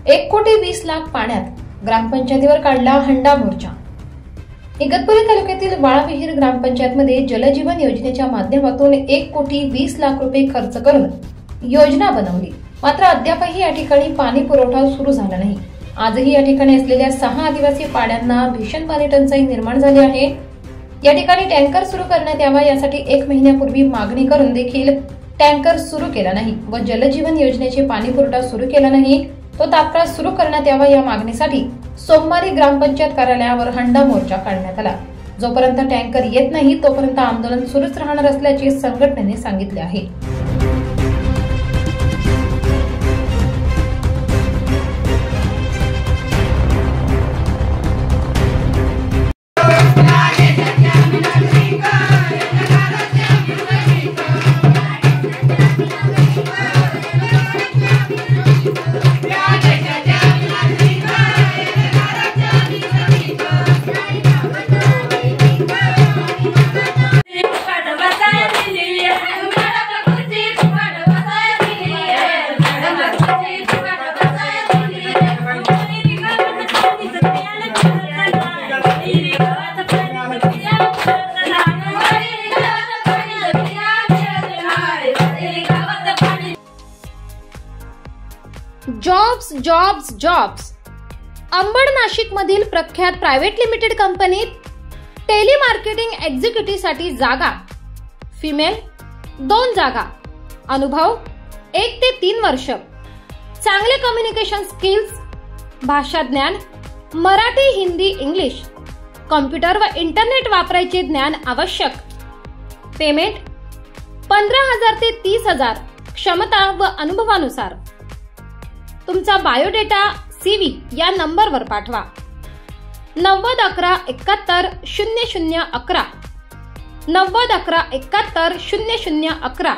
1,20,00,000 पाण्यात, ग्रामपंचायतीवर काढला हंडा मोर्चा। इगतपुरी तालुक्यातील वाळाविहीर ग्रामपंचायतमध्ये जलजीवन योजनेच्या माध्यमातून 1,20,00,000 रुपये खर्च करून योजना बनवली, मात्र अद्यापही या ठिकाणी पाणी पुरवठा सुरू झाला नाही। आजही या ठिकाणी असलेल्या 6 आदिवासी पाड्यांना भीषण पाणी टंचाई निर्माण झाली आहे। या ठिकाणी टँकर सुरू करण्यात यावा यासाठी 1 महिन्यापूर्वी मागणी करून देखील टँकर सुरू केला नाही व जलजीवन योजनेचे पाणी पुरवठा सुरू केला नाही, तो तात्काळ सुरू करण्यात यावा या मागणीसाठी सोमवारी ग्रामपंचायत कार्यालयावर हंडा मोर्चा काढण्यात आला। जोपर्यंत टँकर येत नाही तोपर्यंत आंदोलन सुरूच राहणार असल्याचे संघटनेने सांगितले आहे। जॉब्स अंबड नाशिक मधील प्रख्यात प्रायव्हेट लिमिटेड कंपनीत टेलिमार्केटिंग एक्झिक्युटिव्ह साठी जागा, फिमेल 2 जागा, अनुभव 1 ते 3 वर्ष, चांगले कम्युनिकेशन स्किल्स, भाषा ज्ञान मराठी, हिंदी, इंग्लिश, कॉम्प्युटर व इंटरनेट वापरायचे ज्ञान आवश्यक। पेमेंट 15,000 ते 30,000 क्षमता व अनुभवानुसार। तुमचा बायोडेटा CV या नंबरवर पाठवा। 9011710011 9011710011